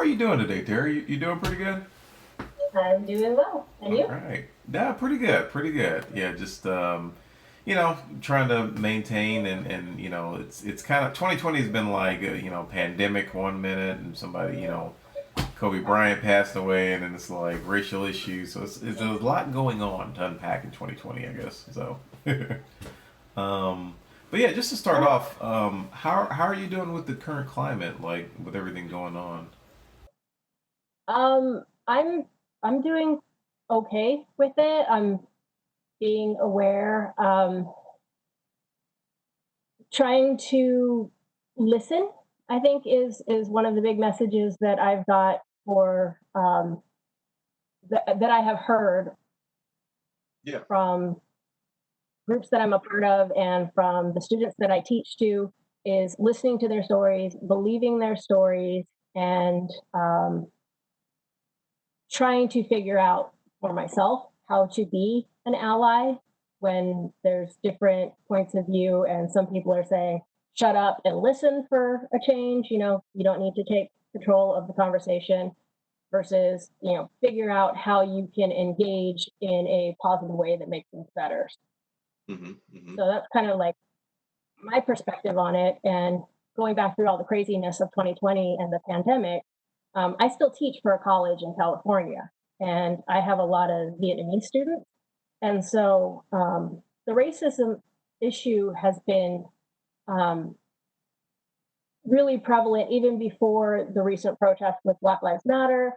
are you doing today, Terry? You doing pretty good? I'm doing well. And All you? right. Yeah, pretty good, pretty good. Yeah, just trying to maintain and it's kind of 2020 has been like pandemic one minute and somebody Kobe Bryant passed away and then it's like racial issues. So it's there's a lot going on to unpack in 2020, I guess. So, um, but yeah, just to start Uh, off, how are you doing with the current climate, like with everything going on? Um, I'm I'm doing okay with it. I'm being aware, trying to listen. I think is one of the big messages that I've got for that I have heard Yeah. from groups that I'm a part of and from the students that I teach to is listening to their stories, believing their stories, and trying to figure out for myself how to be an ally when there's different points of view and some people are saying shut up and listen for a change, you don't need to take control of the conversation versus figure out how you can engage in a positive way that makes things better. Hmm. Hmm. So that's kind of like my perspective on it. And going back through all the craziness of 2020 and the pandemic, I still teach for a college in California, and I have a lot of Vietnamese students. And so the racism issue has been um, really prevalent even before the recent protests with Black Lives Matter.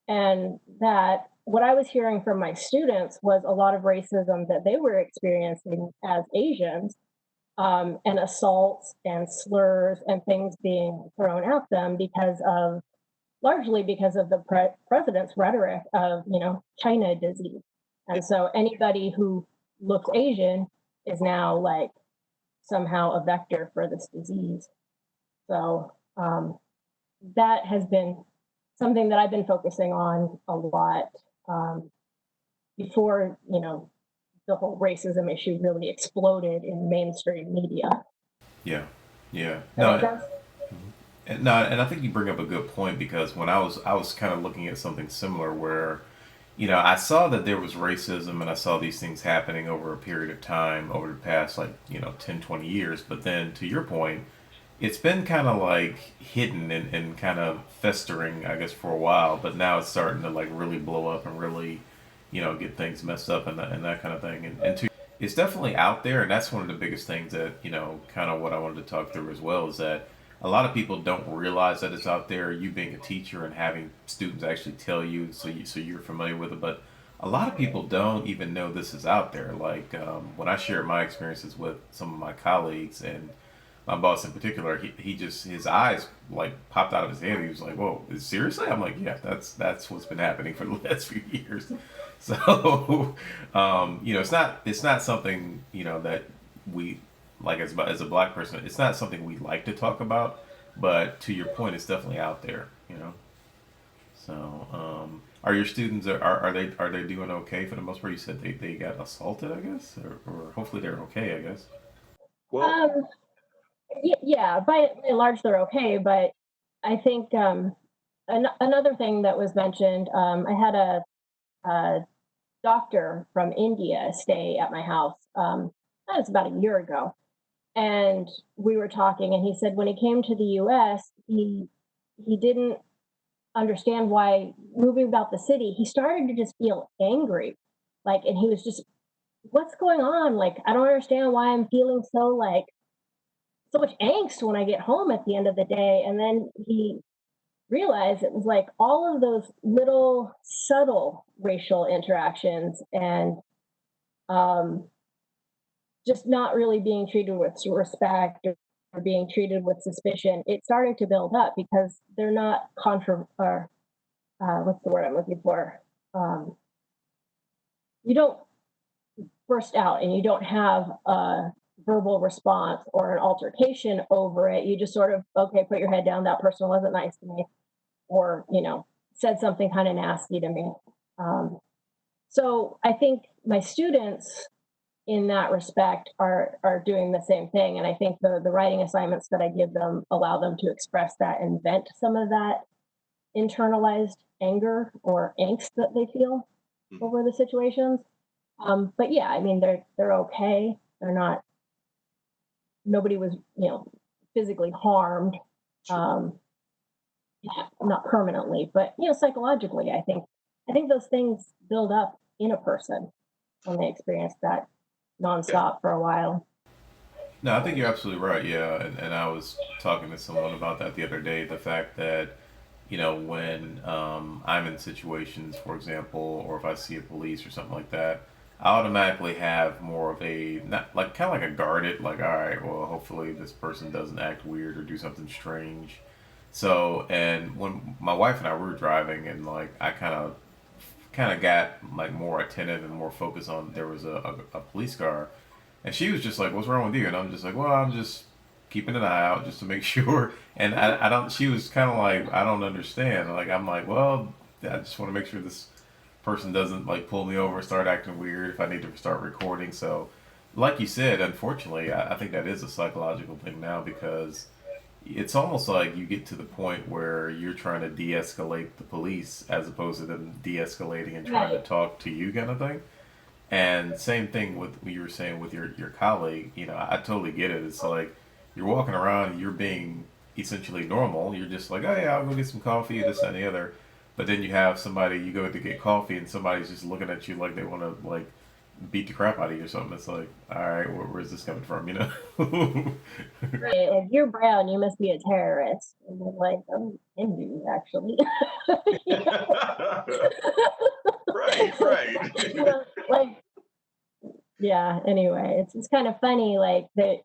And that what I was hearing from my students was a lot of racism that they were experiencing as Asians, and assaults and slurs and things being thrown at them because of largely because of the president's rhetoric of China disease. Yeah. And so anybody who looks Asian is now like somehow a vector for this disease. So that has been something that I've been focusing on a lot, um, before the whole racism issue really exploded in mainstream media. Yeah. Yeah. And No. it does. No, and I think you bring up a good point because when I was kind of looking at something similar where, I saw that there was racism and I saw these things happening over a period of time over the past like, 10, 20 years. But then to your point, it's been kind of like hidden and kind of festering, I guess, for a while. But now it's starting to like really blow up and really, get things messed up and that kind of thing. And to your point, it's definitely out there. And that's one of the biggest things that, kind of what I wanted to talk through as well is that a lot of people don't realize that it's out there. You being a teacher and having students actually tell you, so you're familiar with it. But a lot of people don't even know this is out there. Like when I shared my experiences with some of my colleagues and my boss in particular, he just his eyes like popped out of his head. He was like, "Whoa, seriously?" I'm like, "Yeah, that's what's been happening for the last few years." So, it's not something that we like as a black person. It's not something we like to talk about, but to your point, it's definitely out there. So, are your students are they doing okay for the most part? You said they got assaulted, I guess, or hopefully they're okay, I guess. Well, Um, yeah, by and large, they're okay. But I think another thing that was mentioned, I had a doctor from India stay at my house. That was about a year ago, and we were talking, and he said when he came to the U.S., he didn't understand why moving about the city, he started to just feel angry, like, and he was just, what's going on? Like, I don't understand why I'm feeling so like so much angst when I get home at the end of the day. And then he realized it was like all of those little subtle racial interactions and um, just not really being treated with respect or being treated with suspicion. It started to build up because they're not or what's the word I'm looking for? Um, you don't burst out and you don't have a verbal response or an altercation over it. You just sort of, okay, put your head down. That person wasn't nice to me, or, said something kind of nasty to me. Um, so I think my students in that respect are doing the same thing. And I think the writing assignments that I give them allow them to express that and vent some of that internalized anger or angst that they feel Mhm. over the situations. But yeah, I mean, they're okay. They're not. Nobody was, physically harmed. Sure. Um, yeah, not permanently, but psychologically, I think those things build up in a person when they experience that Yeah. nonstop for a while. No, I think you're absolutely right. Yeah, and I was talking to someone about that the other day. The fact that when I'm in situations, for example, or if I see a police or something like that, I automatically have more of a not like kind of like a guarded, like, all right, well, hopefully this person doesn't act weird or do something strange. So, and when my wife and I were driving, and like I kind of got like more attentive and more focused on there was a police car, and she was just like, "What's wrong with you?" And I'm just like, "Well, I'm just keeping an eye out just to make sure." And I don't. She was kind of like, "I don't understand." Like I'm like, "Well, I just want to make sure this person doesn't like pull me over, start acting weird if I need to start recording." So, like you said, unfortunately, I think that is a psychological thing now because it's almost like you get to the point where you're trying to de-escalate the police as opposed to them de-escalating and trying to Right. talk to you, kind of thing. And same thing with what you were saying with your colleague. I totally get it. It's like you're walking around, you're being essentially normal. You're just like, oh yeah, I'll go get some coffee, this that, and the other. But then you have somebody, you go to get coffee, and somebody's just looking at you like they want to like beat the crap out of you or something. It's like, all right, where's this coming from? Right. Like you're brown, you must be a terrorist. And I'm like, I'm Hindu, actually. Right, right. Like, yeah. Anyway, it's kind of funny, like that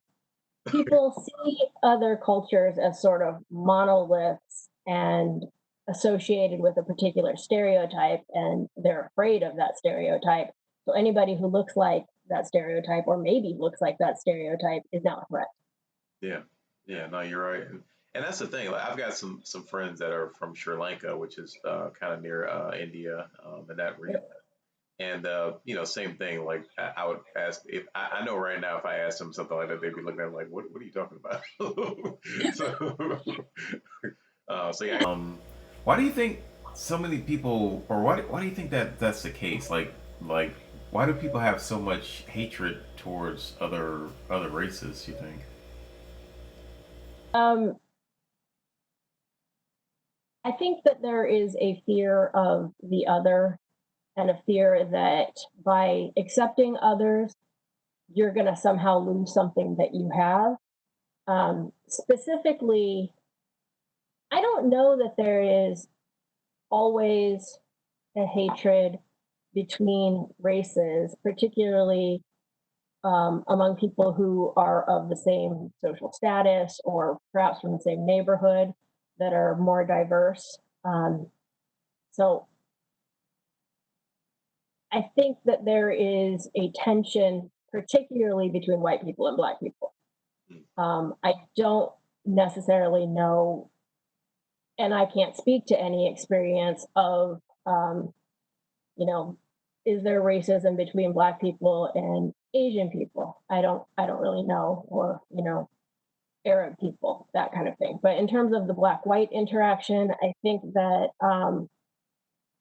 people see other cultures as sort of monoliths and associated with a particular stereotype, and they're afraid of that stereotype. So anybody who looks like that stereotype, or maybe looks like that stereotype, is now a threat. Yeah, yeah, no, you're right, and that's the thing. Like, I've got some friends that are from Sri Lanka, which is kind of near India, in that region. And same thing. Like I would ask if I know right now if I asked them something like that, they'd be looking at me like, "What are you talking about?" so, so yeah, Why do you think so many people, or why do you think that that's the case? Like, why do people have so much hatred towards other races? You think? Um, I think that there is a fear of the other and a fear that by accepting others, you're going to somehow lose something that you have. Specifically, I don't know that there is always a hatred between races, particularly among people who are of the same social status or perhaps from the same neighborhood that are more diverse. So I think that there is a tension, particularly between white people and black people. mm, I don't necessarily know, and I can't speak to any experience of, um, you know, is there racism between black people and Asian people? I don't really know, or Arab people, that kind of thing. But in terms of the black white interaction, I think that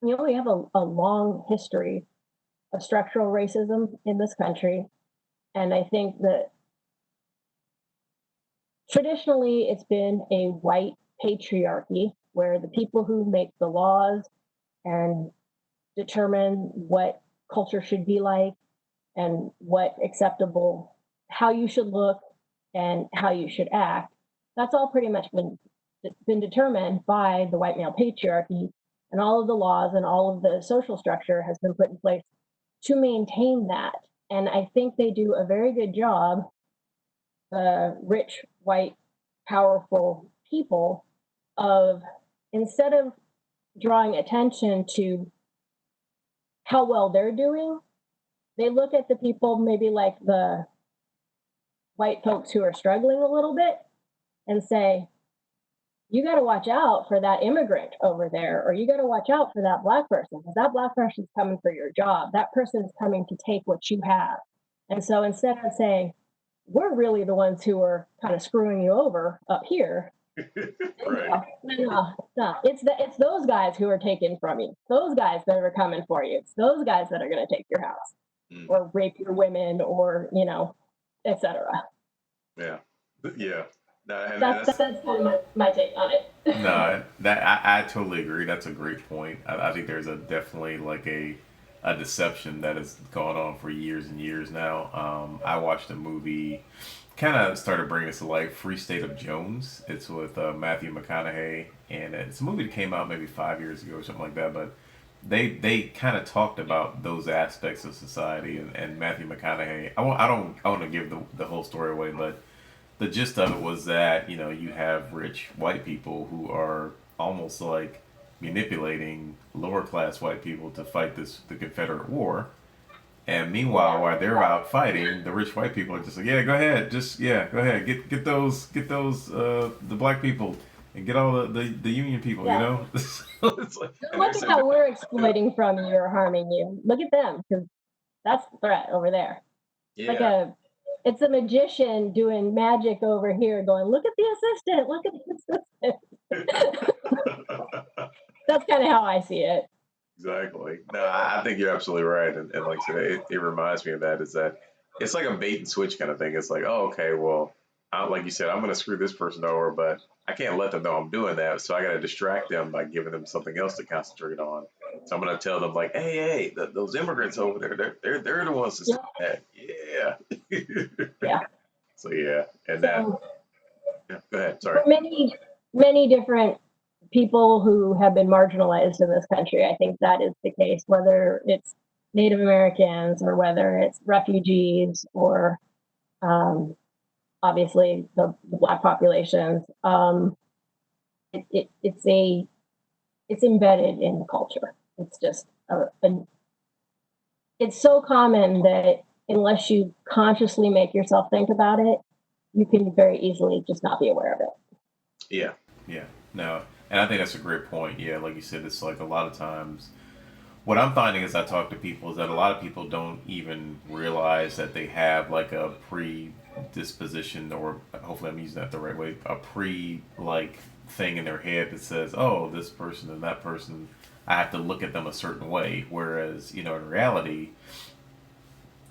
we have a long history of structural racism in this country. And I think that traditionally it's been a white patriarchy where the people who make the laws and determine what culture should be like and what acceptable, how you should look and how you should act, that's all pretty much been determined by the white male patriarchy, and all of the laws and all of the social structure has been put in place to maintain that. And I think they do a very good job, rich, white, powerful people, of instead of drawing attention to how well they're doing, they look at the people maybe like the white folks who are struggling a little bit and say, you got to watch out for that immigrant over there, or you got to watch out for that black person because that black person's coming for your job. That person's coming to take what you have. And so instead of saying, we're really the ones who are kind of screwing you over up here, Right. No. It's those guys who are taken from you. Those guys that are coming for you. It's those guys that are going to take your house Mm, or rape your women or etc. yeah. Yeah. No, and That's that's that's kind of my take on it. No, I totally agree. That's a great point. I think there's a definitely like a deception that has gone on for years and years now. I watched a movie, kind of started bringing this to life. Free State of Jones. It's with Matthew McConaughey, and it's a movie that came out maybe 5 years ago or something like that. But they kind of talked about those aspects of society, and Matthew McConaughey. I want to give the whole story away, but the gist of it was that you have rich white people who are almost like manipulating lower class white people to fight the Confederate War. And meanwhile, Yeah. while they're out fighting, the rich white people are just like, yeah, go ahead, just yeah, go ahead, get those the black people and get all the Union people, you Yeah. know. it's like, and they're Look at sitting how we're there. exploiting from you or harming you. Look at them because that's the threat over there. Like Yeah. a it's a magician doing magic over here going, look at the assistant, look at the assistant. That's kind of how I see it. Exactly. No, I think you're absolutely right. And like I said, it reminds me of that is that it's like a bait and switch kind of thing. It's like, oh, okay, well, like you said, I'm going to screw this person over, but I can't let them know I'm doing that. So I got to distract them by giving them something else to concentrate on. So I'm going to tell them like, hey, those immigrants over there, they're the ones that's Yeah. doing that. Yeah. Yeah. So yeah, and that. So Yeah, go ahead. Sorry. for many different people who have been marginalized in this country, I think that is the case, whether it's Native Americans or whether it's refugees or um, obviously the Black populations. It's embedded in the culture. It's just it's so common that unless you consciously make yourself think about it, you can very easily just not be aware of it. Yeah. Yeah, no, and I think that's a great point. Yeah, like you said, it's like a lot of times what I'm finding as I talk to people is that a lot of people don't even realize that they have like a predisposition, or hopefully I'm using that the right way, a pre like thing in their head that says, oh, this person and that person, I have to look at them a certain way. Whereas, in reality,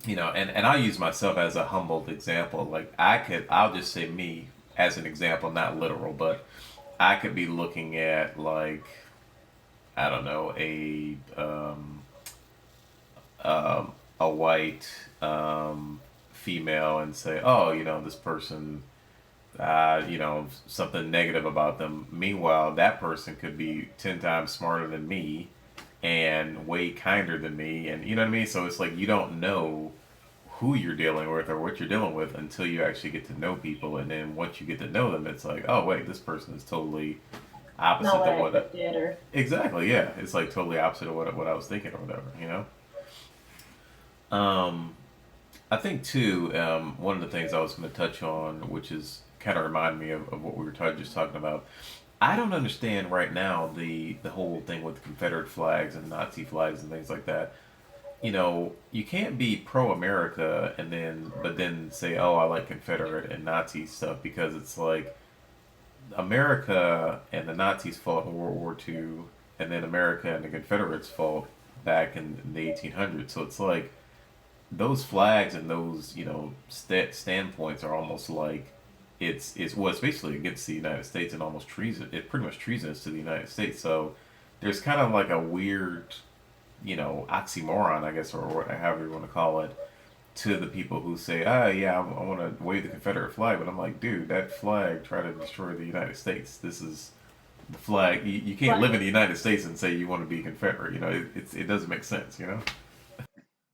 and I'll use myself as a humbled example. Like I'll just say me as an example, not literal, but I could be looking at like, I don't know, a white female and say, oh, this person, something negative about them. Meanwhile, that person could be 10 times smarter than me and way kinder than me. And you know what I mean? So it's like you don't know who you're dealing with or what you're dealing with until you actually get to know people. And then once you get to know them, it's like, oh, wait, this person is totally Not opposite what of I what. expected, or Exactly, yeah. It's like totally opposite of what I was thinking or whatever. Um, I think too, one of the things I was going to touch on, which is kind of remind me of what we were just talking about. I don't understand right now the whole thing with Confederate flags and Nazi flags and things like that. You can't be pro America and then say, oh, I like Confederate and Nazi stuff because it's like America and the Nazis fought in World War II, and then America and the Confederates fought back in the 1800s. So it's like those flags and those standpoints are almost like it's basically against the United States and almost treason. It's pretty much treasonous to the United States. So there's kind of like a weird oxymoron, I guess, or however you want to call it, to the people who say, ah, yeah, I want to wave the Confederate flag. But I'm like, dude, that flag tried to destroy the United States. This is the flag. You can't live in but the United States and say you want to be Confederate. It doesn't make sense.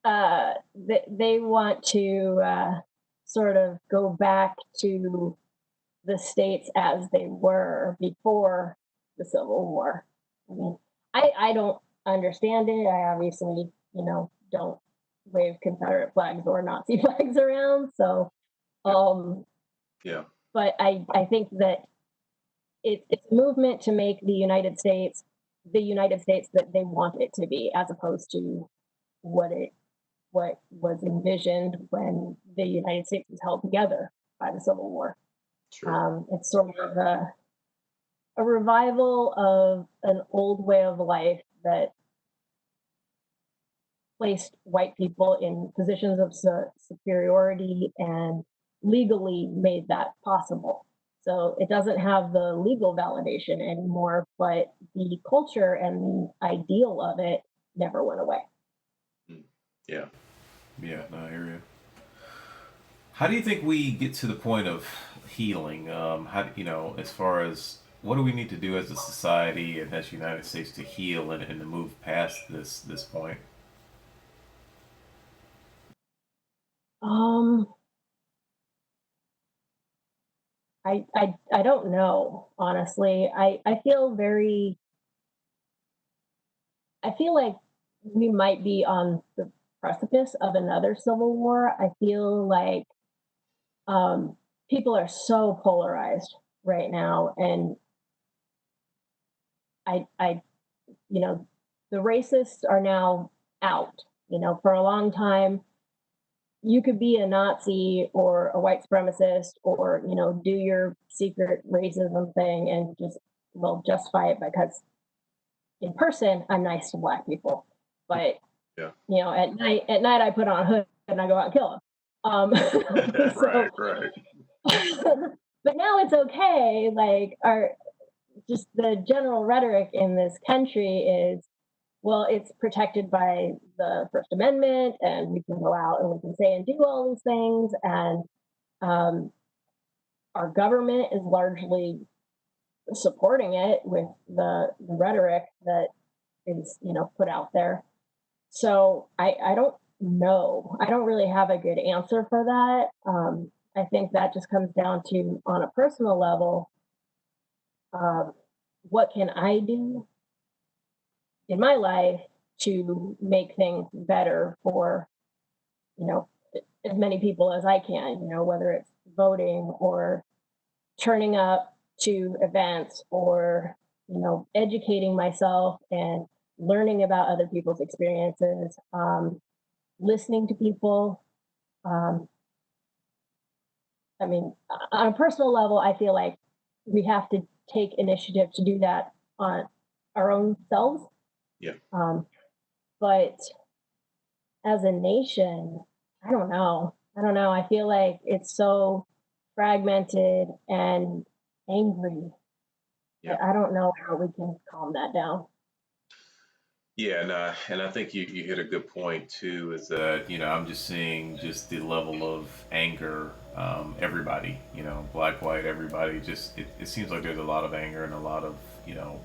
they want to sort of go back to the states as they were before the Civil War. I mean, I don't understand it. I obviously, don't wave Confederate flags or Nazi flags around. So, um, Yeah. but I think that it's a movement to make the United States that they want it to be, as opposed to what it what was envisioned when the United States was held together by the Civil War. Sure. It's sort of a revival of an old way of life that placed white people in positions of superiority and legally made that possible. So it doesn't have the legal validation anymore, but the culture and the ideal of it never went away. Mm. Yeah. Yeah, no, I hear you. How do you think we get to the point of healing? How as far as what do we need to do as a society and as United States to heal and to move past this point? Um, I don't know, honestly. I feel like we might be on the precipice of another civil war. I feel like um, people are so polarized right now, and I, you know, the racists are now out. For a long time, you could be a Nazi or a white supremacist, or do your secret racism thing and just well justify it because in person I'm nice to black people, but Yeah. at night I put on a hood and I go out and kill them. Right. So, Right. but now it's okay. Like our just the general rhetoric in this country is, well, it's protected by the First Amendment, and we can go out and we can say and do all these things, and um, our government is largely supporting it with the rhetoric that is put out there. So I don't know. I don't really have a good answer for that. I think that just comes down to, on a personal level, um, what can I do in my life to make things better for you know as many people as I can. Whether it's voting or turning up to events or educating myself and learning about other people's experiences, listening to people. Um, I mean, on a personal level, I feel like we have to take initiative to do that on our own selves. Yeah. Um, but as a nation, I don't know. I don't know. I feel like it's so fragmented and angry Yeah. that I don't know how we can calm that down. Yeah, and I think you hit a good point too. Is that I'm just seeing just the level of anger. Everybody, black, white, everybody. Just it seems like there's a lot of anger and a lot of you know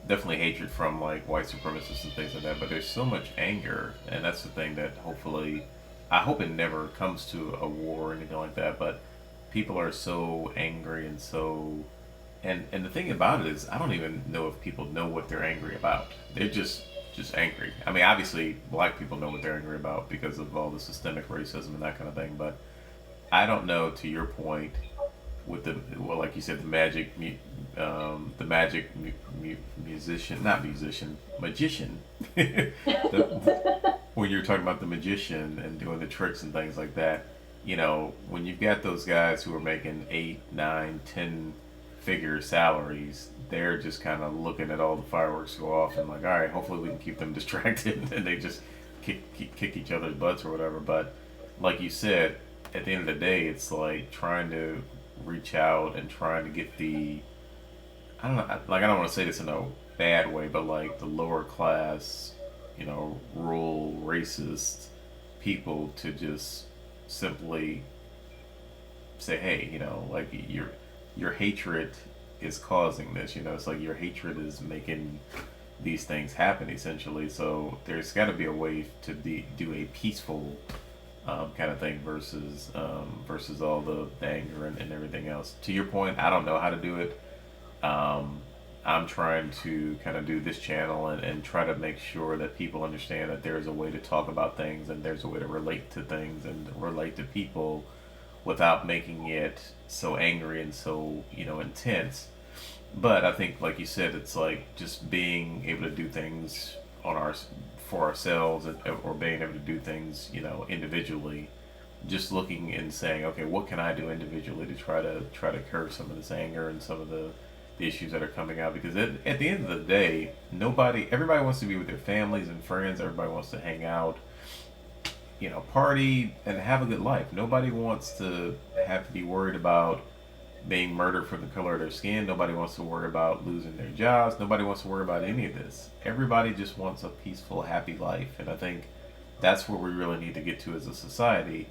definitely hatred from like white supremacists and things like that. But there's so much anger, and that's the thing that hopefully, I hope it never comes to a war or anything like that. But people are so angry and so, and the thing about it is, I don't even know if people know what they're angry about. They're just angry. I mean, obviously, black people know what they're angry about because of all the systemic racism and that kind of thing. But I don't know. To your point, with the well, like you said, the magic musician, not musician, magician. When you're talking about the magician and doing the tricks and things like that, when you've got those guys who are making 8, 9, 10 figure salaries, they're just kind of looking at all the fireworks go off and like, all right, hopefully we can keep them distracted, and they just kick each other's butts or whatever. But like you said, at the end of the day, it's like trying to reach out and trying to get the I don't know, like I don't want to say this in a bad way, but like the lower class, rural racist people to just simply say, hey, like your hatred is causing this. It's like your hatred is making these things happen essentially. So there's got to be a way to do a peaceful kind of thing versus all the anger and everything else. To your point, I don't know how to do it. Um, I'm trying to kind of do this channel and try to make sure that people understand that there's a way to talk about things and there's a way to relate to things and relate to people without making it so angry and so intense. But I think, like you said, it's like just being able to do things on our for ourselves, or being able to do things individually. Just looking and saying, okay, what can I do individually to try to curb some of this anger and some of the the issues that are coming out because at the end of the day, everybody wants to be with their families and friends. Everybody wants to hang out, party and have a good life. Nobody wants to have to be worried about being murdered for the color of their skin. Nobody wants to worry about losing their jobs. Nobody wants to worry about any of this. Everybody just wants a peaceful, happy life. And I think that's where we really need to get to as a society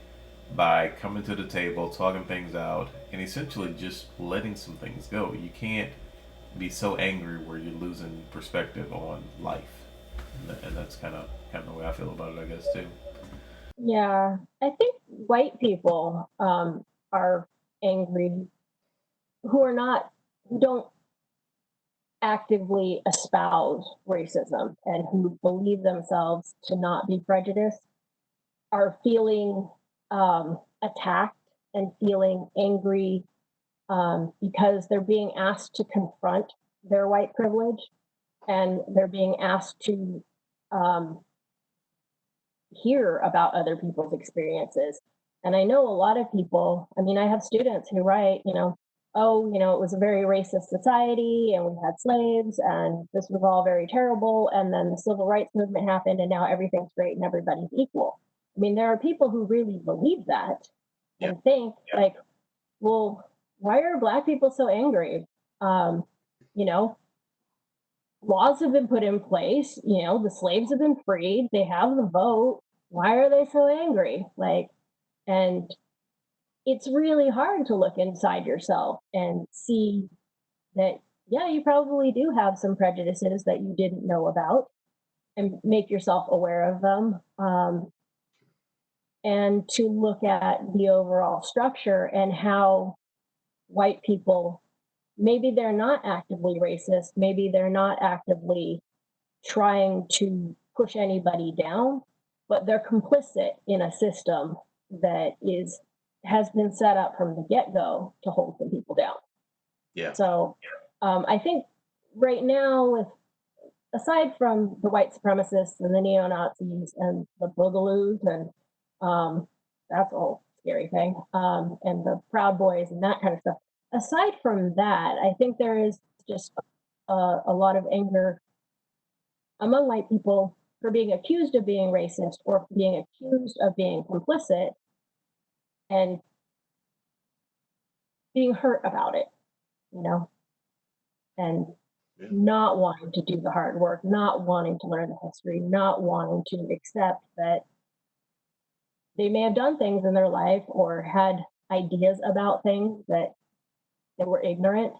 by coming to the table, talking things out, and essentially just letting some things go. You can't be so angry where you're losing perspective on life. And that's kind of the way I feel about it, I guess, too. Yeah, I think white people are angry who are not who don't actively espouse racism and who believe themselves to not be prejudiced are feeling attacked and feeling angry because they're being asked to confront their white privilege and they're being asked to um, hear about other people's experiences. And I know a lot of people, I mean, I have students who write, oh, it was a very racist society and we had slaves and this was all very terrible. And then the civil rights movement happened and now everything's great and everybody's equal. I mean, there are people who really believe that Yeah. and think, like, well, why are Black people so angry? Um, you know, laws have been put in place, the slaves have been freed, they have the vote. Why are they so angry? Like, and it's really hard to look inside yourself and see that, yeah, you probably do have some prejudices that you didn't know about and make yourself aware of them. And to look at the overall structure and how white people, maybe they're not actively racist, maybe they're not actively trying to push anybody down, but they're complicit in a system that is has been set up from the get-go to hold some people down. Yeah. So I think right now, with aside from the white supremacists and the neo Nazis and the Boogaloos and um, that's a whole scary thing, and the Proud Boys and that kind of stuff. Aside from that, I think there is just a lot of anger among white people for being accused of being racist or being accused of being complicit and being hurt about it, you know, and Yeah. not wanting to do the hard work, not wanting to learn the history, not wanting to accept that they may have done things in their life or had ideas about things that they were ignorant,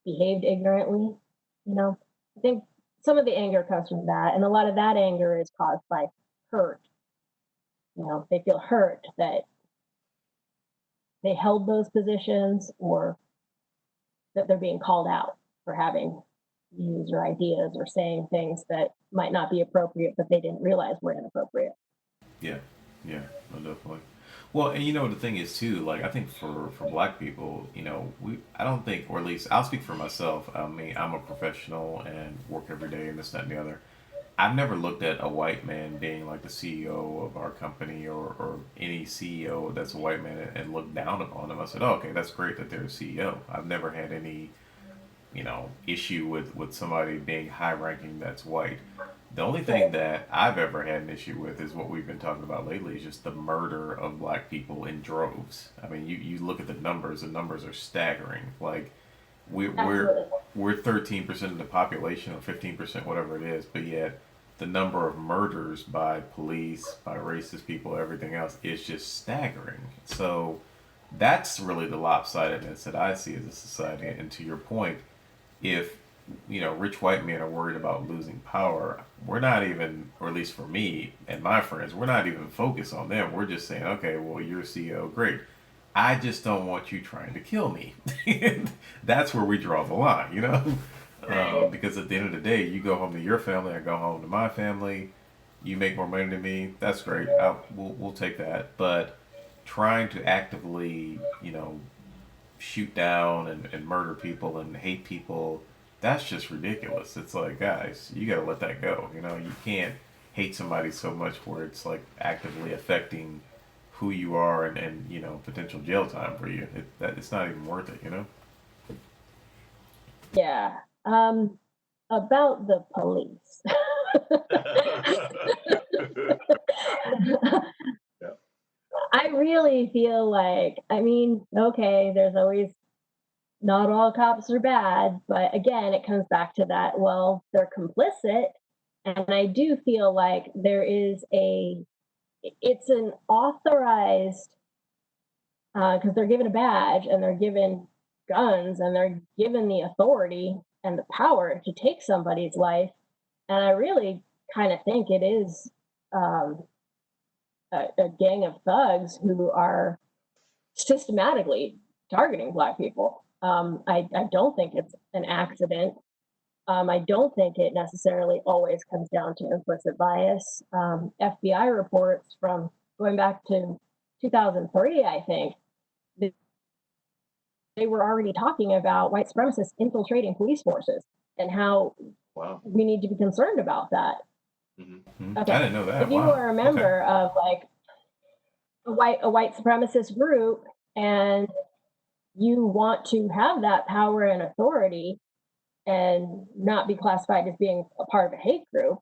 behaved ignorantly, you know. I think some of the anger comes from that, and a lot of that anger is caused by hurt. They feel hurt that they held those positions or that they're being called out for having views or ideas or saying things that might not be appropriate, but they didn't realize were inappropriate. Yeah, yeah, no, definitely. Well, and the thing is too, like I think for Black people, we I don't think, or at least I'll speak for myself. I mean, I'm a professional and work every day and this, that, and the other. I've never looked at a white man being like the CEO of our company or any CEO that's a white man and looked down upon them. I said, oh, okay, that's great that they're a CEO. I've never had any issue with somebody being high ranking that's white. The only thing that I've ever had an issue with is what we've been talking about lately is just the murder of black people in droves. I mean, you look at the numbers are staggering. Like we, we're Absolutely. we're 13% of the population or 15%, whatever it is, but yet the number of murders by police, by racist people, everything else is just staggering. So that's really the lopsidedness that I see as a society. And to your point, if rich white men are worried about losing power, we're not even, or at least for me and my friends, we're not even focused on them. We're just saying, okay, well, you're a CEO, great. I just don't want you trying to kill me. That's where we draw the line, because at the end of the day, you go home to your family, I go home to my family. You make more money than me. That's great. We'll take that. But trying to actively, shoot down and murder people and hate people, that's just ridiculous. It's like, guys, you gotta let that go. You can't hate somebody so much where it's like actively affecting who you are and potential jail time for you. It's not even worth it. Yeah. About the police. Yeah. I really feel like, I mean, okay, there's always not all cops are bad, but again, it comes back to that, well, they're complicit. And I do feel like there is it's an authorized, because they're given a badge and they're given guns and they're given the authority and the power to take somebody's life. And I really kind of think it is um, a gang of thugs who are systematically targeting Black people. I don't think it's an accident. I don't think it necessarily always comes down to implicit bias. FBI reports from going back to 2003, I think, they were already talking about white supremacists infiltrating police forces and how Wow. we need to be concerned about that. Hmm. I Okay, didn't know if that. you Wow. are a Okay. member of like a white supremacist group and you want to have that power and authority and not be classified as being a part of a hate group,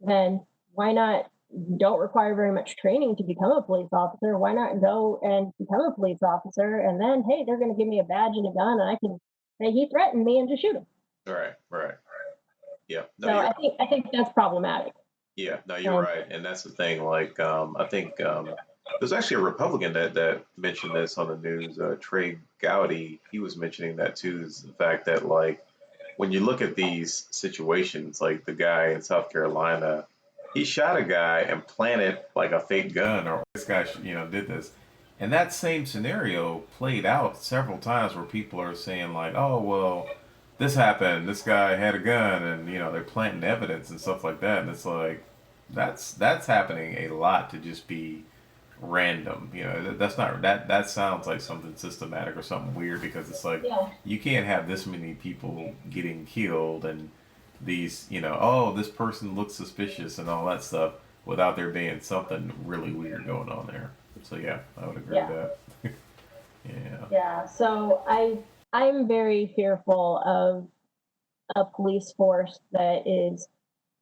then why not? You don't require very much training to become a police officer. Why not go and become a police officer? And then, hey, they're going to give me a badge and a gun, and I can say he threatened me and just shoot him. Right. Right. Yeah. No, So you're. I think that's problematic. Yeah. No, you're And right. And that's the thing. Like, I think there's actually a Republican that mentioned this on the news. Trey Gowdy. He was mentioning that too. Is the fact that like when you look at these situations, like the guy in South Carolina, he shot a guy and planted like a fake gun. Gun or this guy, did this. And that same scenario played out several times where people are saying like, "Oh well, this happened. This guy had a gun," and they're planting evidence and stuff like that. And it's like, that's happening a lot to just be random. That's not that sounds like something systematic or something weird because it's like yeah, you can't have this many people getting killed and these, oh, this person looks suspicious and all that stuff without there being something really weird going on there. So yeah, I would agree with yeah, that. Yeah. yeah. So I'm very fearful of a police force that is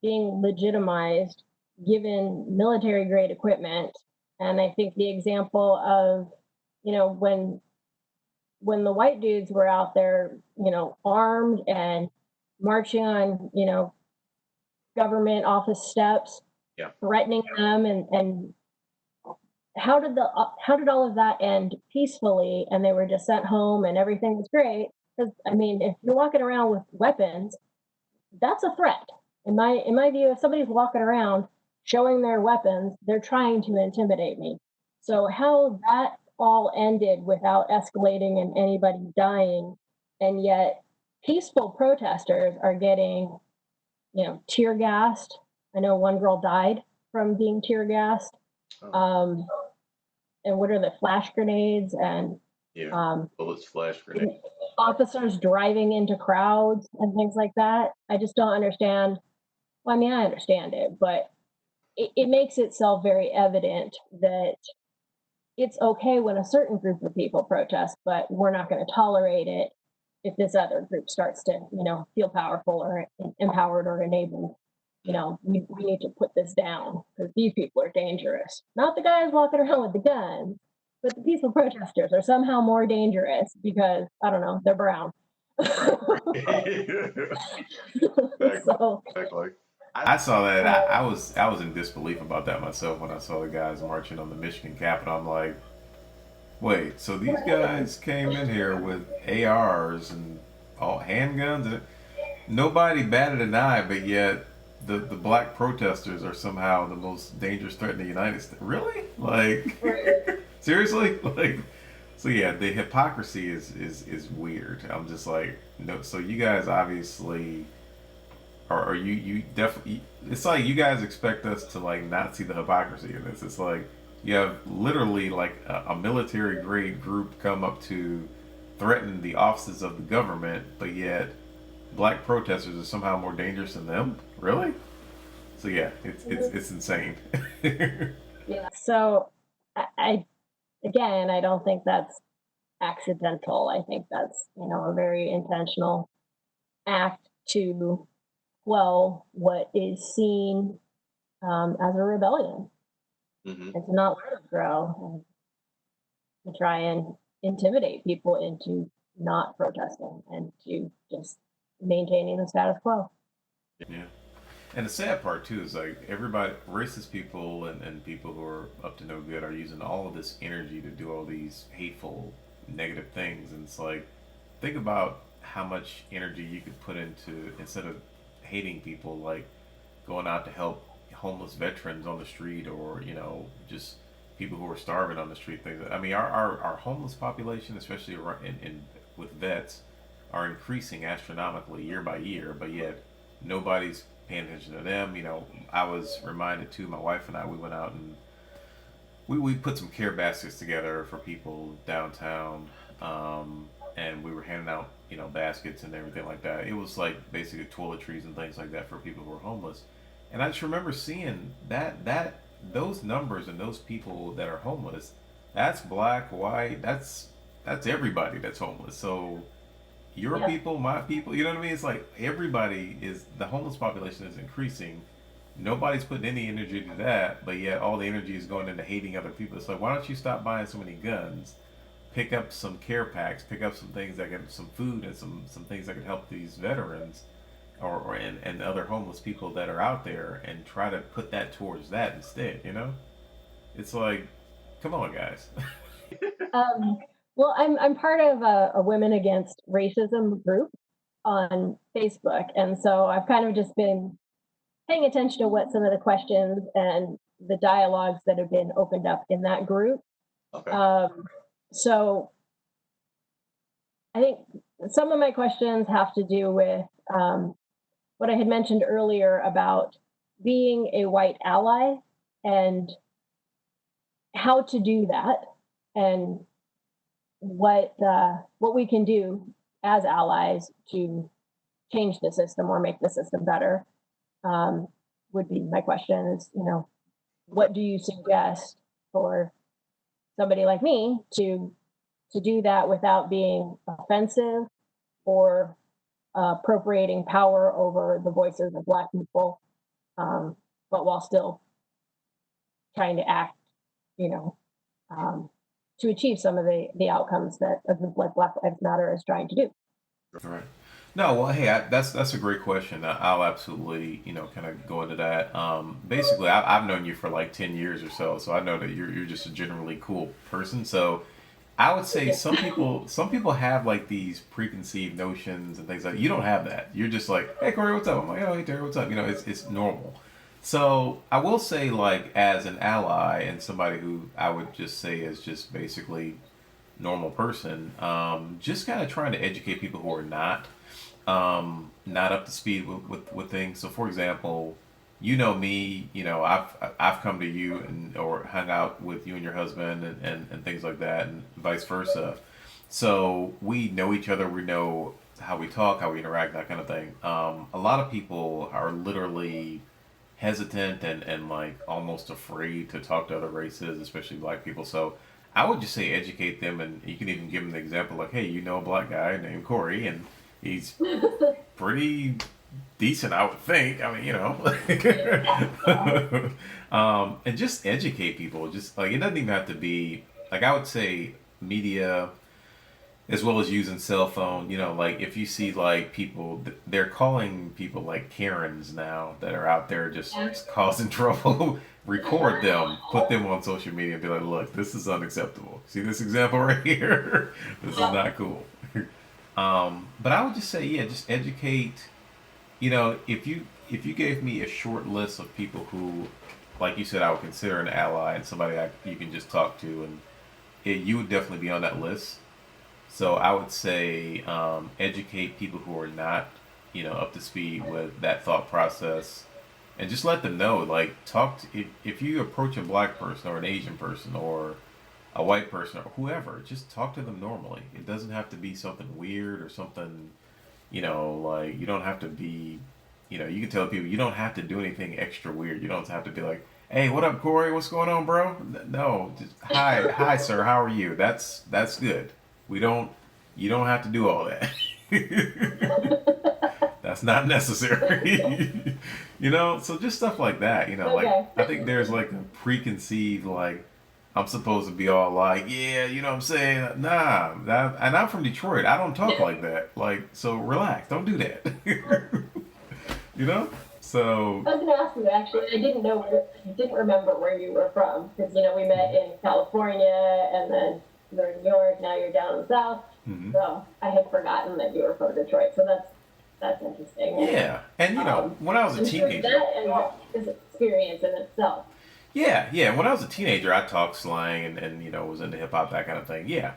being legitimized given military grade equipment. And I think the example of, when the white dudes were out there, armed and marching on, government office steps, Yeah. threatening them, and how did all of that end peacefully? And they were just sent home, and everything was great. Because I mean, if you're walking around with weapons, that's a threat. In my view, if somebody's walking around showing their weapons, they're trying to intimidate me. So how that all ended without escalating and anybody dying, and yet peaceful protesters are getting, tear gassed. I know one girl died from being tear gassed. Oh, Um, and what are the flash grenades and yeah. um, Bullets, flash grenade. officers driving into crowds and things like that? I just don't understand. Well, I mean, I understand it, but it makes itself very evident that it's okay when a certain group of people protest, but we're not going to tolerate it if this other group starts to, feel powerful or empowered or enabled. We need to put this down because these people are dangerous. Not the guys walking around with the guns, but the peaceful protesters are somehow more dangerous because, I don't know, they're brown. Exactly. So, Exactly. I saw that. uh, I was in disbelief about that myself when I saw the guys marching on the Michigan Capitol. I'm like, wait, so these guys came in here with ARs and all handguns, and nobody batted an eye, but yet the black protesters are somehow the most dangerous threat in the United States. Really? Like, seriously? Like, so yeah, the hypocrisy is weird. I'm just like, no. So you guys obviously are you definitely. It's like you guys expect us to like not see the hypocrisy in this. It's like you have literally like a military grade group come up to threaten the offices of the government, but yet black protesters are somehow more dangerous than them. Really? So yeah, it's insane. yeah. So I again, I don't think that's accidental. I think that's, a very intentional. act to quell what is seen as a rebellion, Hmm. and to not let it grow, and to try and intimidate people into not protesting and to just maintaining the status quo. Yeah. And the sad part too is like everybody, racist people and people who are up to no good are using all of this energy to do all these hateful, negative things. And it's like, think about how much energy you could put into, instead of hating people, like going out to help homeless veterans on the street, or just people who are starving on the street. Things. I mean, our homeless population, especially with vets, are increasing astronomically year by year, but yet nobody's paying attention to them. I was reminded too. My wife and I, we went out and we put some care baskets together for people downtown, and we were handing out baskets and everything like that. It was like basically toiletries and things like that for people who are homeless. And I just remember seeing that those numbers and those people that are homeless. That's black, white. That's everybody that's homeless. So your Yep. people, my people. You know what I mean? It's like everybody is, the homeless population is increasing. Nobody's putting any energy to that, but yet all the energy is going into hating other people. It's like, why don't you stop buying so many guns? Pick up some care packs, pick up some things that can, some food and some things that can help these veterans, and other homeless people that are out there, and try to put that towards that instead. It's like, come on, guys. Um, well, I'm part of a Women Against Racism group on Facebook, and so I've kind of just been paying attention to what some of the questions and the dialogues that have been opened up in that group. Okay. So I think some of my questions have to do with what I had mentioned earlier about being a white ally and how to do that, and what we can do as allies to change the system or make the system better. Um, would be my question is, Okay. what do you suggest for somebody like me to do that without being offensive or appropriating power over the voices of Black people, but while still trying to act, you know, um, to achieve some of the outcomes that a group like Black Lives Matter is trying to do. Right. No, well, hey, that's a great question. I'll absolutely, kind of go into that. Basically, I've known you for like 10 years or so I know that you're just a generally cool person. So I would say some people have like these preconceived notions and things like you don't have that. You're just like, hey Corey, what's up? I'm like, oh hey Terry, what's up? It's normal. So I will say, like, as an ally and somebody who I would just say is just basically normal person, just kind of trying to educate people who are not up to speed with things. So, for example, me, I've come to you and or hung out with you and your husband and things like that, and vice versa. So we know each other. We know how we talk, how we interact, that kind of thing. A lot of people are literally hesitant and like almost afraid to talk to other races, especially black people. So I would just say educate them, and you can even give them the example like, hey, a black guy named Corey, and he's pretty decent, I would think. I mean, and just educate people. Just like, it doesn't even have to be like, I would say media, as well as using cell phone. Like if you see like people, they're calling people like Karens now that are out there just causing trouble. Record them, put them on social media, and be like, look, this is unacceptable. See this example right here? This is not cool. But I would just say, yeah, just educate. If you gave me a short list of people who, like you said, I would consider an ally and somebody you can just talk to, and you would definitely be on that list. So I would say, educate people who are not, up to speed with that thought process, and just let them know. Like, if you approach a black person or an Asian person or a white person or whoever, just talk to them normally. It doesn't have to be something weird or something, like you don't have to be, you can tell people you don't have to do anything extra weird. You don't have to be like, hey, what up, Corey? What's going on, bro? No, just hi, sir. How are you? That's good. We don't, you don't have to do all that. That's not necessary. So just stuff like that. Like Okay. I think there's like a preconceived like I'm supposed to be all like, yeah, you know what I'm saying? Nah, and I'm from Detroit. I don't talk like that. Like, so relax. Don't do that. you know? So, I was going to ask you actually. I didn't know, I didn't remember where you were from because we met in California and then you're in New York. Now you're down in the South. mhm. So I had forgotten that you were from Detroit. So that's interesting. And Yeah. And, when I was a I'm sure teenager, that is an experience in itself. yeah, yeah. When I was a teenager, I talked slang and was into hip hop, that kind of thing. Yeah.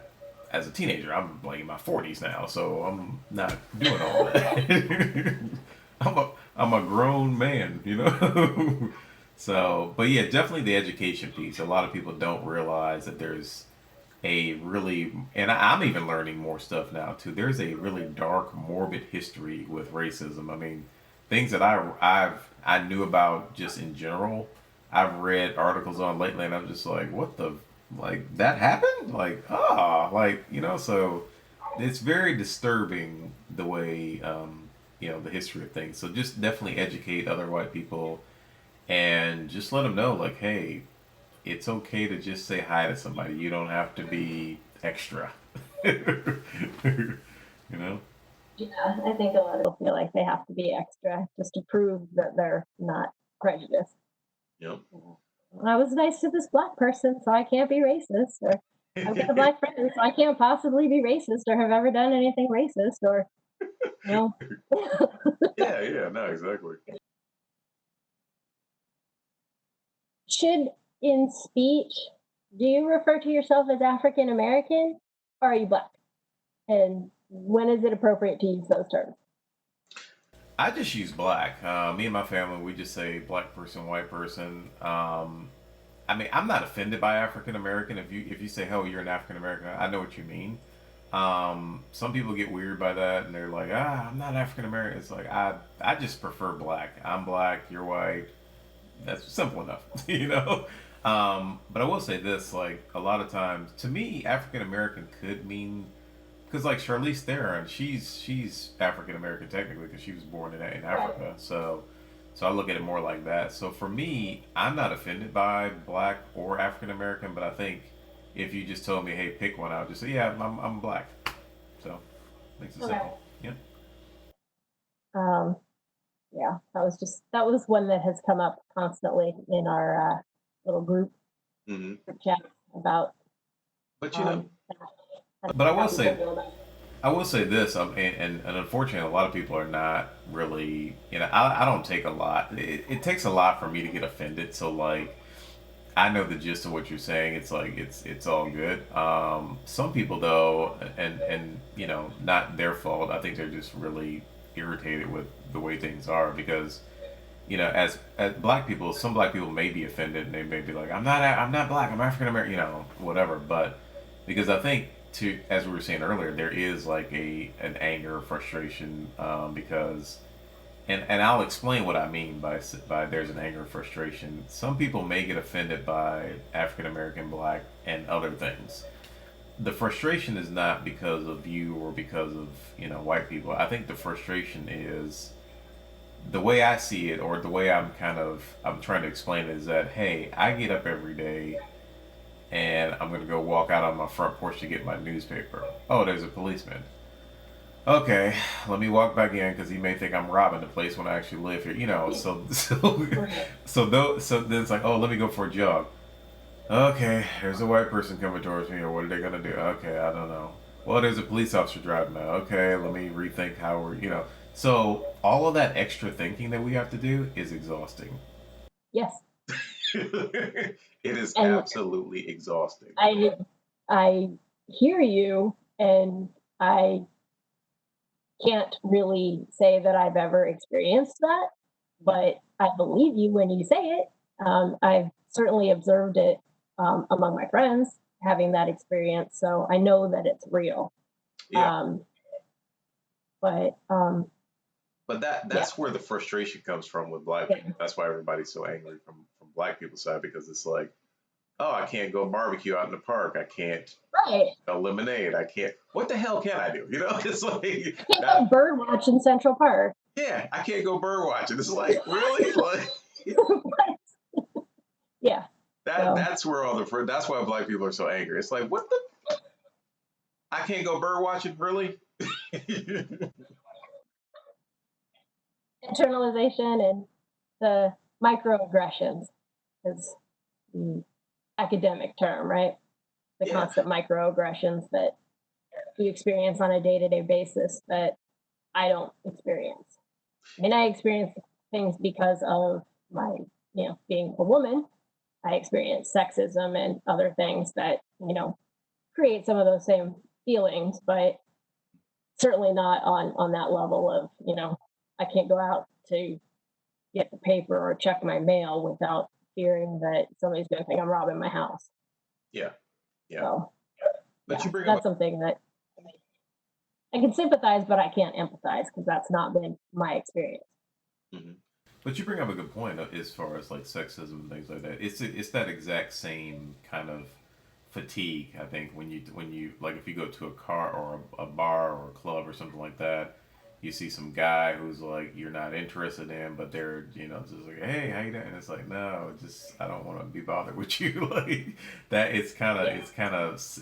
As a teenager, I'm like in my 40s now, so I'm not doing all that. I'm a grown man. So, but yeah, definitely the education piece. A lot of people don't realize that there's a really, and I'm even learning more stuff now too. There's a really dark, morbid history with racism. I mean, things that I knew about just in general. I've read articles on lately, and I'm just like, what the, like that happened? Like, like so it's very disturbing the way the history of things. So just definitely educate other white people and just let them know, like, hey, it's okay to just say hi to somebody. You don't have to be extra. you know? Yeah, I think a lot of people feel like they have to be extra just to prove that they're not prejudiced. Yep. I was nice to this black person, so I can't be racist. Or I've got a black friend, so I can't possibly be racist or have ever done anything racist. Or, you know, Yeah, yeah, no, exactly. should in speech, do you refer to yourself as African American or are you black? And when is it appropriate to use those terms? I just use black. Me and my family, we just say black person, white person. I mean, I'm not offended by African American. If you say, "Oh, you're an African American," I know what you mean. Some people get weird by that, and they're like, I'm not African American." It's like I just prefer black. I'm black. You're white. That's simple enough, you know. But I will say this: like a lot of times, to me, African American could mean because like Charlize Theron, she's African American technically because she was born in Right. Africa. So I look at it more like that. So for me, I'm not offended by black or African American, but I think if you just told me, hey, pick one, I would just say, yeah, I'm black. So makes it Okay. simple. Yeah. Um, yeah, that was one that has come up constantly in our little Hmm. group chat about But um, But I will how people say feel about. I will say this, and unfortunately, a lot of people are not really, I don't take a lot. It takes a lot for me to get offended. So like, I know the gist of what you're saying. It's like it's all good. Some people though, and not their fault. I think they're just really irritated with the way things are because as black people, some black people may be offended and they may be like, I'm not black, I'm African American, whatever. But because I think to as we were saying earlier, there is like an anger, frustration, because and I'll explain what I mean by there's an anger, frustration. Some people may get offended by African American, black, and other things. The frustration is not because of you or because of white people. I think the frustration is the way I see it, or the way I'm trying to explain it is that hey, I get up every day and I'm gonna go walk out on my front porch to get my newspaper. Oh, there's a policeman. Okay, let me walk back in because he may think I'm robbing the place when I actually live here. Right. So then it's like, oh, let me go for a jog. Okay, there's a white person coming towards me, or what are they gonna do? Okay, I don't know. Well, there's a police officer driving by. Okay, let me rethink how we're. So all of that extra thinking that we have to do is exhausting. Yes, it is and absolutely exhausting. I I hear you, and I can't really say that I've ever experienced that, but I believe you when you say it. I've certainly observed it among my friends having that experience, so I know that it's real. Yeah. Um, but But that yeah, that's where the frustration comes from with black yeah, people. That's why everybody's so angry from black people's side because it's like, oh, I can't go barbecue out in the park. I can't right. lemonade. I can't. What the hell can I do? It's like I can't not. go bird watch in Central Park. Yeah, I can't go bird watching. It's like really like Yeah. So that's where all the that's why black people are so angry. It's like what the I can't go bird watching really. internalization and the microaggressions is the academic term, right? The Yeah, constant microaggressions that you experience on a day-to-day basis that I don't experience. I mean, I experience things because of my, being a woman. I experience sexism and other things that, create some of those same feelings, but certainly not on that level of, I can't go out to get the paper or check my mail without fearing that somebody's going to think I'm robbing my house. yeah, yeah. So, But yeah, you bring up that's something that I can sympathize, but I can't empathize because that's not been my experience. mhm. But you bring up a good point as far as like sexism and things like that. It's that exact same kind of fatigue. I think when you like if you go to a car or a bar or a club or something like that, you see some guy who's like you're not interested in, but they're just like hey how you doing? And it's like no, just I don't want to be bothered with you like that. Yeah.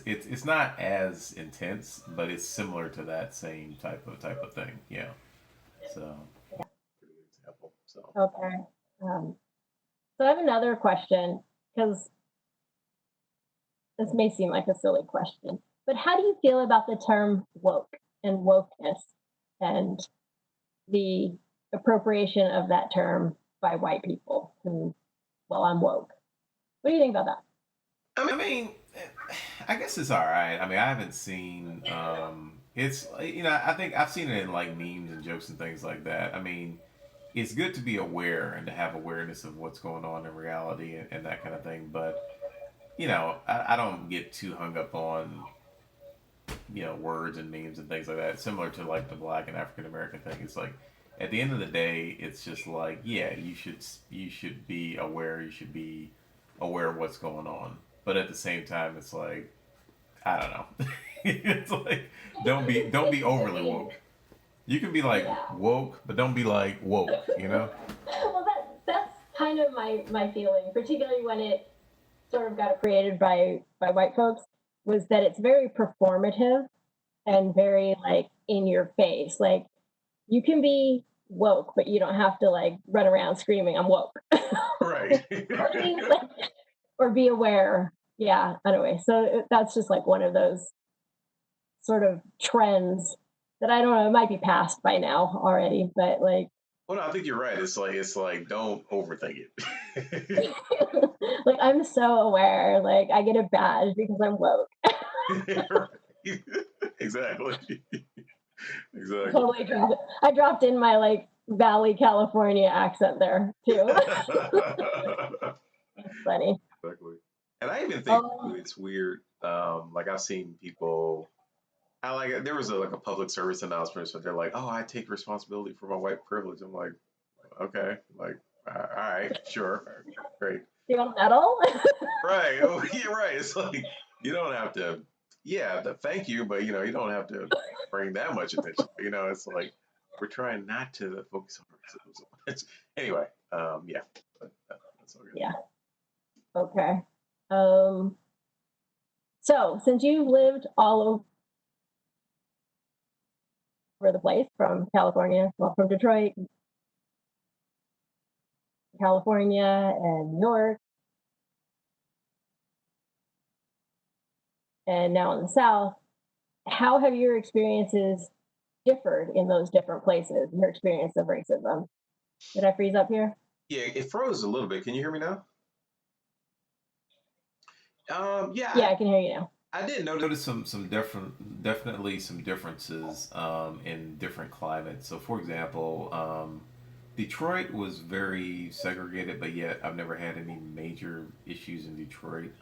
It's not as intense, but it's similar to that same type of thing. Yeah. So. Pretty good example. So Okay. Um, so I have another question because this may seem like a silly question, but how do you feel about the term woke and wokeness and the appropriation of that term by white people who, well, I'm woke. What do you think about that? I mean, I guess it's all right. I mean, I haven't seen. It's I think I've seen it in like memes and jokes and things like that. I mean, it's good to be aware and to have awareness of what's going on in reality and that kind of thing. But I don't get too hung up on words and memes and things like that. Similar to like the Black and African American thing. It's like at the end of the day, it's just like yeah, you should be aware. You should be aware of what's going on. But at the same time, it's like I don't know. It's like don't be overly woke. You can be like Yeah. woke, but don't be like woke. Well, that's kind of my feeling, particularly when it sort of got created by white folks, was that it's very performative and very like in your face. Like you can be woke, but you don't have to like run around screaming, "I'm woke." right. Like, or be aware. Yeah. Anyway, so that's just like one of those sort of trends that I don't know. It might be past by now already, but like, Well, no, I think you're right. It's like don't overthink it. like I'm so aware. Like I get a badge because I'm woke. Right. Exactly. Exactly. Totally dropped it. I dropped in my like Valley, California accent there too. That's funny. Exactly. And I even think too, Um, it's weird. Like I've seen people. I like there was like a public service announcement, so they're like, "Oh, I take responsibility for my white privilege." I'm like, okay, like, all right, sure, great, steel metal. right? Oh, yeah, right. It's like you don't have to. Yeah, thank you, but you don't have to bring that much attention. It's like we're trying not to focus on racism so much. Anyway, yeah, but that's all good. Yeah. Okay. Um, so since you've lived all over the place from California, well, from Detroit, California, and New York, and now in the South, how have your experiences differed in those different places? Your experience of racism. Did I freeze up here? Yeah, it froze a little bit. Can you hear me now? Yeah, Yeah, I can hear you now. I did notice. Notice some different definitely some differences in different climates. So, for example, Detroit was very segregated, but yet I've never had any major issues in Detroit.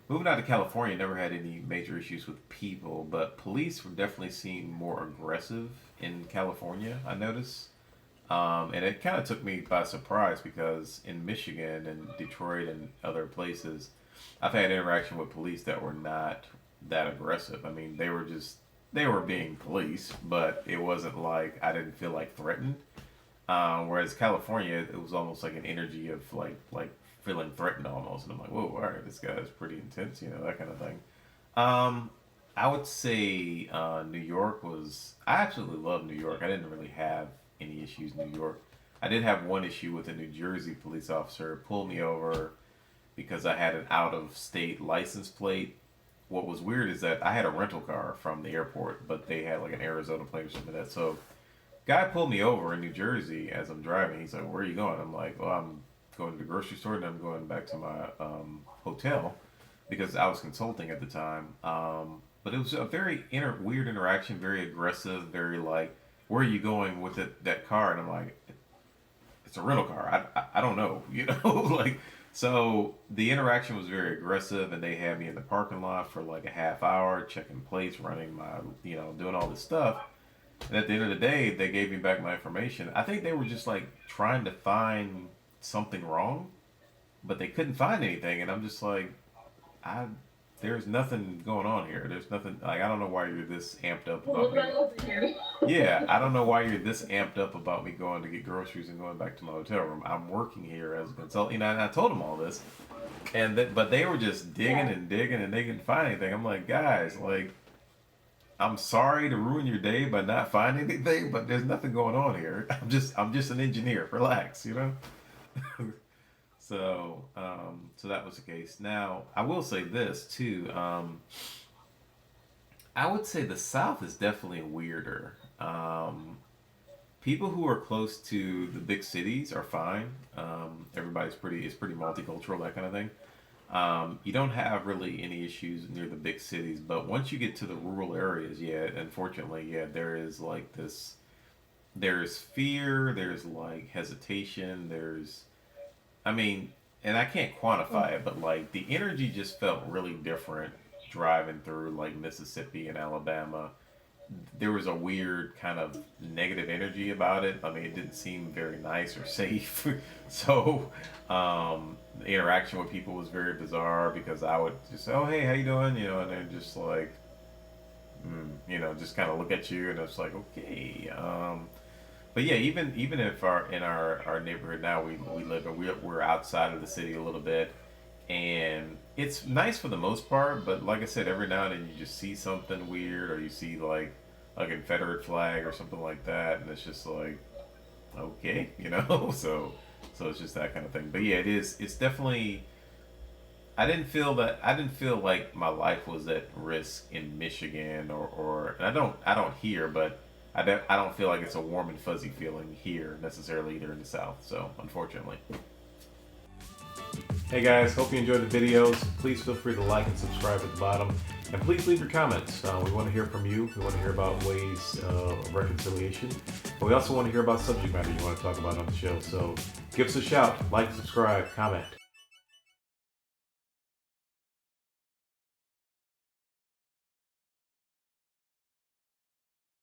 Moving out to California, never had any major issues with people, but police were definitely seen more aggressive in California. I noticed. And it kind of took me by surprise because in Michigan and Detroit and other places, I've had interaction with police that were not that aggressive. I mean, they were just they were being police, but it wasn't like I didn't feel like threatened. Whereas California, it was almost like an energy of like feeling threatened almost, and I'm like, whoa, all right, this guy is pretty intense, that kind of thing. Um, I would say New York was. I absolutely love New York. I didn't really have any issues in New York. I did have one issue with a New Jersey police officer pulled me over because I had an out of state license plate. What was weird is that I had a rental car from the airport, but they had like an Arizona plate or something like that. So guy pulled me over in New Jersey as I'm driving. He's like, "Where are you going?" I'm like, "Well, I'm going to the grocery store and I'm going back to my hotel because I was consulting at the time." But it was a very weird interaction, very aggressive, very like, "Where are you going with that car?" And I'm like, "It's a rental car. I don't know, like." So the interaction was very aggressive, and they had me in the parking lot for like a half hour, checking plates, running my, doing all this stuff. And at the end of the day, they gave me back my information. I think they were just like trying to find something wrong, but they couldn't find anything. And I'm just like, I, there's nothing going on here. There's nothing. Like, I don't know why you're this amped up about me. Yeah, I don't know why you're this amped up about me going to get groceries and going back to my hotel room. I'm working here as a consultant. And I told them all this, but they were just digging Yeah. and digging, and they couldn't find anything. I'm like, guys, like, I'm sorry to ruin your day by not finding anything, but there's nothing going on here. I'm just an engineer. Relax. So that was the case. Now, I will say this too. I would say the South is definitely weirder. People who are close to the big cities are fine. Everybody's pretty multicultural, that kind of thing. You don't have really any issues near the big cities, but once you get to the rural areas, yeah, unfortunately, yeah, there is like this. There's fear. There's like hesitation. I mean, and I can't quantify it, but like the energy just felt really different driving through like Mississippi and Alabama. There was a weird kind of negative energy about it. I mean, it didn't seem very nice or safe. So the interaction with people was very bizarre because I would just say, "Oh, hey, how you doing?" And they're just like, just kind of look at you, and it's like, okay. But yeah, even if our neighborhood now we live and we're outside of the city a little bit, and it's nice for the most part. But like I said, every now and then you just see something weird, or you see like a Confederate flag or something like that, and it's just like, okay. So it's just that kind of thing. But yeah, it is. It's definitely. I didn't feel like my life was at risk in Michigan or and I don't here, but I don't feel like it's a warm and fuzzy feeling here necessarily either in the South. So unfortunately. Hey guys, hope you enjoyed the videos. Please feel free to like and subscribe at the bottom. And please leave your comments. We want to hear from you. We want to hear about ways of reconciliation. But we also want to hear about subject matter you want to talk about on the show. So give us a shout, like, subscribe, comment.